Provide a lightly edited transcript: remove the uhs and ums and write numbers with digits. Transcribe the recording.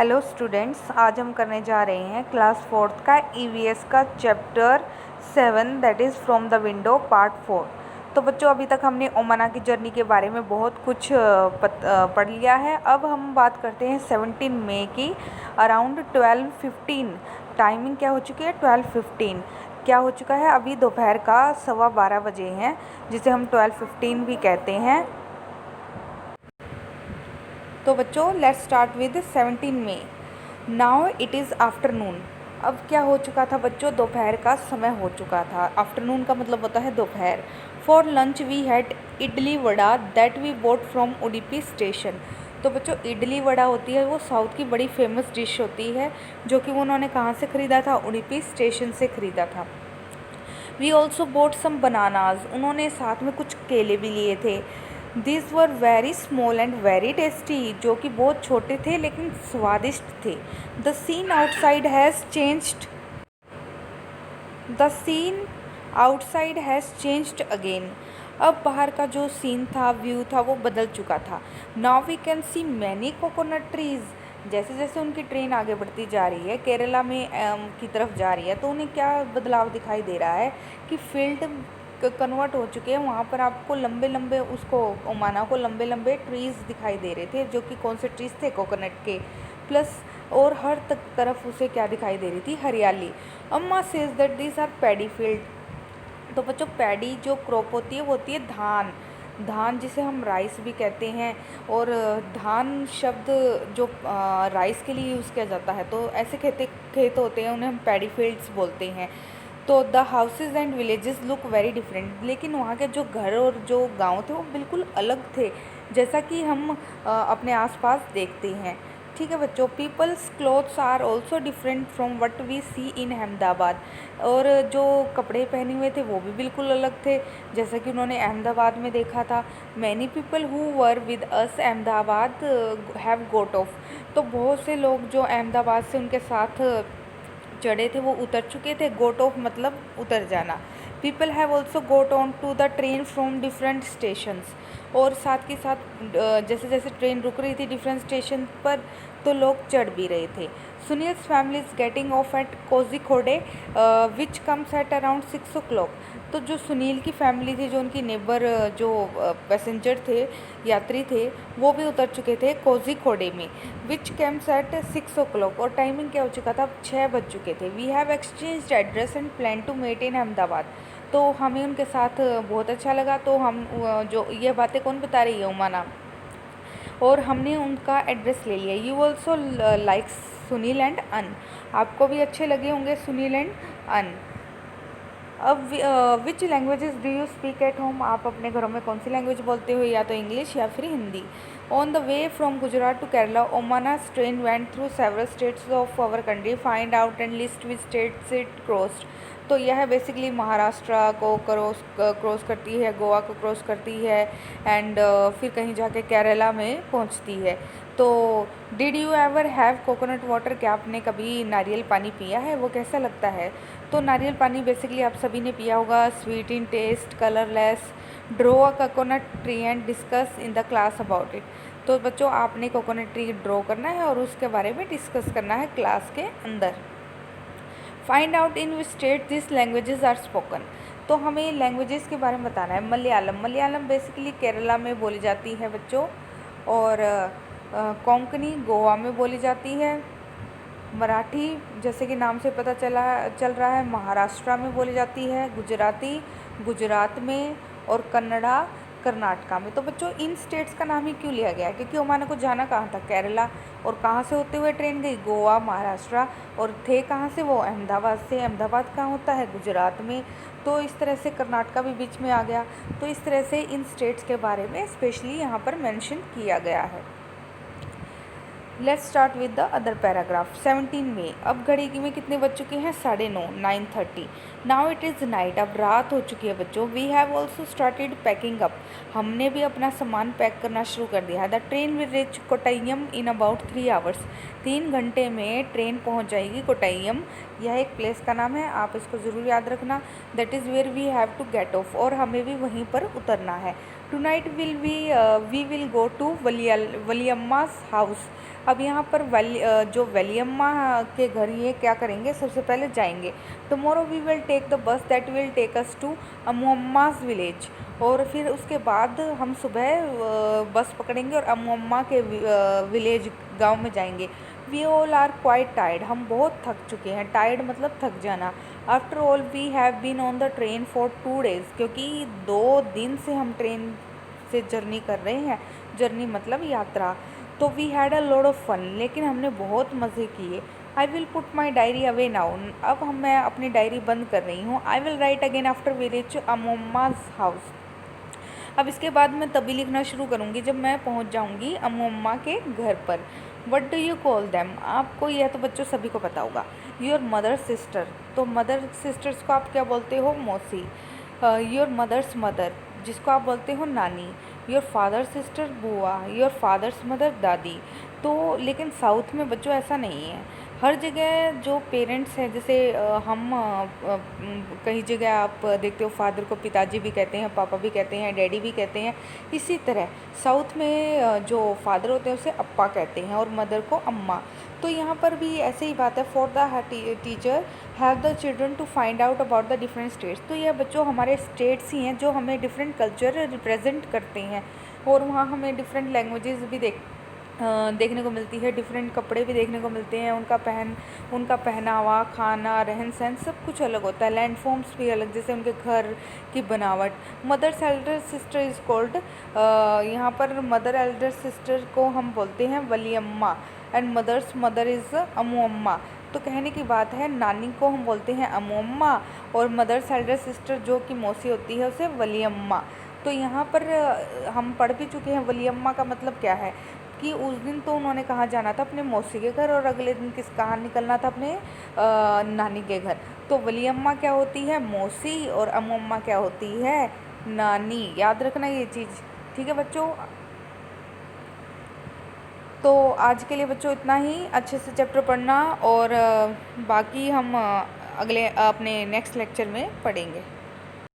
Hello students, आज हम करने जा रहे हैं क्लास फोर्थ का ईवीएस का chapter 7 that is from the window part 4। तो बच्चों, अभी तक हमने ओमाना की जर्नी के बारे में बहुत कुछ पढ़ लिया है। अब हम बात करते हैं 17 मई की अराउंड 12:15। टाइमिंग क्या हो चुकी है? 12:15 क्या हो चुका है? अभी दोपहर का 12:15 बजे हैं, जिसे हम 12:15 भी कहते हैं। तो बच्चों, let's start with 17 May. Now it is afternoon. अब क्या हो चुका था बच्चों? दोपहर का समय हो चुका था। आफ्टरनून का मतलब होता है दोपहर। For lunch we had idli vada that we bought from Udupi station. तो बच्चों, इडली वड़ा होती है वो साउथ की बड़ी फेमस डिश होती है, जो कि वो उन्होंने कहाँ से ख़रीदा था? उडुपी स्टेशन से ख़रीदा था। We also bought some bananas. उन्होंने साथ में कुछ केले भी लिए थे। This were very small and very tasty, जो कि बहुत छोटे थे लेकिन स्वादिष्ट थे। The scene outside has changed the scene outside has changed again. अब बाहर का जो सीन था, व्यू था, वो बदल चुका था। Now we can see many coconut trees. जैसे जैसे उनकी ट्रेन आगे बढ़ती जा रही है, केरला में की तरफ जा रही है, तो उन्हें क्या बदलाव दिखाई दे रहा है कि फील्ड कन्वर्ट हो चुके हैं। वहाँ पर आपको लंबे लंबे, उसको ओमाना को लंबे लंबे ट्रीज़ दिखाई दे रहे थे, जो कि कौन से ट्रीज़ थे? कोकोनट के। प्लस और हर तरफ उसे क्या दिखाई दे रही थी? हरियाली। Amma says that these are paddy field. तो बच्चों, पैडी जो क्रॉप होती है वो होती है धान। धान जिसे हम राइस भी कहते हैं, और धान शब्द जो राइस के लिए यूज़ किया जाता है। तो ऐसे खेत होते हैं, उन्हें हम पैडी फील्ड्स बोलते हैं। तो the houses and villages look very different. लेकिन वहाँ के जो घर और जो गांव थे वो बिल्कुल अलग थे, जैसा कि हम अपने आसपास देखते हैं। ठीक है बच्चों। People's clothes are also different from what we see in Ahmedabad. और जो कपड़े पहने हुए थे वो भी बिल्कुल अलग थे, जैसा कि उन्होंने अहमदाबाद में देखा था। Many people who were with us Ahmedabad have got of. तो बहुत से लोग जो अहमदाबाद से उनके साथ चढ़े थे वो उतर चुके थे। गोट ऑफ मतलब उतर जाना। People have also got on to the train from different stations. और साथ के साथ जैसे जैसे ट्रेन रुक रही थी डिफरेंट स्टेशन पर, तो लोग चढ़ भी रहे थे। Sunil's family is getting off at Kozhikode which comes at around 6 o'clock। तो जो सुनील की फैमिली थी, जो उनकी नेबर, जो पैसेंजर थे, यात्री थे, वो भी उतर चुके थे कोझिकोडे में। विच कम्स एट 6 o'clock। और टाइमिंग क्या हो चुका था? 6 बज चुके थे। We have exchange address and plan to meet in Ahmedabad. तो हमें उनके साथ बहुत अच्छा लगा। तो हम जो ये बातें कौन बता रही है? उमाना। और हमने उनका एड्रेस ले लिया। You also like Sunil and अन। आपको भी अच्छे लगे होंगे सुनील एंड अन। अब which languages do you speak at home. आप अपने घरों में कौन सी लैंग्वेज बोलते हो? या तो इंग्लिश या फिर Hindi. On the way from Gujarat to Kerala, Omana's train went through several states of our country. Find out and list which states it crossed. तो यह बेसिकली महाराष्ट्र को क्रॉस करती है, गोवा को क्रॉस करती है, एंड फिर कहीं जाके केरला में पहुंचती है। तो did you ever have coconut water. क्या आपने कभी नारियल पानी पिया है? वो कैसा लगता है? तो नारियल पानी बेसिकली आप सभी ने पिया होगा। Sweet in taste, colourless. Draw a coconut tree and discuss in the class about it. तो बच्चों, आपने कोकोनट ट्री ड्रॉ करना है और उसके बारे में डिस्कस करना है क्लास के अंदर। Find out in which state this languages are spoken. तो हमें लैंग्वेजेस के बारे में बताना है। मलयालम। मलयालम बेसिकली केरला में बोली जाती है बच्चों, और कोंकणी गोवा में बोली जाती है। मराठी, जैसे कि नाम से पता चल रहा है, महाराष्ट्र में बोली जाती है। गुजराती गुजरात में, और कन्नड़ा कर्नाटका में। तो बच्चों, इन स्टेट्स का नाम ही क्यों लिया गया? क्योंकि ओमाना को जाना कहाँ था? केरला। और कहाँ से होते हुए ट्रेन गई? गोवा, महाराष्ट्र। और थे कहाँ से वो? अहमदाबाद से। अहमदाबाद कहाँ होता है? गुजरात में। तो इस तरह से कर्नाटका भी बीच में आ गया। तो इस तरह से इन स्टेट्स के बारे में स्पेशली यहाँ पर मेंशन किया गया है। Let's start with the other paragraph. 17 May. अब घड़ी में कितने बज चुके हैं? 9:30, 9:30। Now it is night. अब रात हो चुकी है बच्चों। We have also started packing up. हमने भी अपना सामान पैक करना शुरू कर दिया है। The train will reach Kottayam in about 3 hours। 3 घंटे में ट्रेन पहुंच जाएगी कोट्टयम। यह एक प्लेस का नाम है, आप इसको ज़रूर याद रखना। That is where we have to get off. और हमें भी वहीं पर उतरना है। Tonight we will go to Valiyamma's house. अब यहाँ पर जो वलियम्मा के घर ये क्या करेंगे, सबसे पहले जाएंगे। Tomorrow we will take the bus that will take us to Ammuamma's village. और फिर उसके बाद हम सुबह बस पकड़ेंगे और अमुअम्मा के विलेज गांव में जाएंगे। We all are quite tired, हम बहुत थक चुके हैं। टायर्ड मतलब थक जाना। After all we have been on the train for 2 days, क्योंकि 2 दिन से हम ट्रेन से जर्नी कर रहे हैं। जर्नी मतलब यात्रा। तो we had a lot of fun, लेकिन हमने बहुत मज़े किए। I will put my diary away now, अब मैं अपनी डायरी बंद कर रही हूँ। I will write again after we reach Ammuamma's house. अब इसके बाद मैं तभी लिखना शुरू करूँगी जब मैं पहुँच जाऊँगी अमुअम्मा के घर पर। What do you call them, आपको यह तो बच्चों सभी को पता होगा। योर मदर सिस्टर, तो मदर सिस्टर्स को आप क्या बोलते हो, मौसी। योर मदर्स मदर, जिसको आप बोलते हो नानी। योर फादर सिस्टर बुआ। योर फादर्स मदर दादी। तो लेकिन साउथ में बच्चों ऐसा नहीं है। हर जगह जो पेरेंट्स हैं, जैसे कई जगह आप देखते हो फादर को पिताजी भी कहते हैं, पापा भी कहते हैं, डैडी भी कहते हैं। इसी तरह साउथ में जो फादर होते हैं उसे अप्पा कहते हैं और मदर को अम्मा। तो यहाँ पर भी ऐसे ही बात है। For the teacher have the children to find out about the different states. तो यह बच्चों हमारे स्टेट्स ही हैं जो हमें डिफरेंट कल्चर रिप्रेजेंट करते हैं, और वहाँ हमें डिफरेंट लैंग्वेजेस भी देखने को मिलती है, डिफरेंट कपड़े भी देखने को मिलते हैं। उनका पहनावा, खाना, रहन सहन सब कुछ अलग होता है। लैंड फॉर्म्स भी अलग, जैसे उनके घर की बनावट। Mother's elder sister is called, यहाँ पर मदर एल्डर सिस्टर को हम बोलते हैं वलियम्मा, and mother's mother is ammamma. तो कहने की बात है, नानी को हम बोलते हैं अमुअम्मा, और मदर्स एल्डर सिस्टर जो कि मौसी होती है उसे वलियम्मा। तो यहाँ पर हम पढ़ भी चुके हैं वलियम्मा का मतलब क्या है, कि उस दिन तो उन्होंने कहाँ जाना था, अपने मौसी के घर, और अगले दिन कहाँ निकलना था, अपने नानी के घर। तो वलियम्मा क्या होती है, मौसी, और अमुअम्मा क्या होती है, नानी। याद रखना ये चीज़, ठीक है बच्चों। तो आज के लिए बच्चों इतना ही। अच्छे से चैप्टर पढ़ना, और बाकी हम अगले अपने नेक्स्ट लेक्चर में पढ़ेंगे।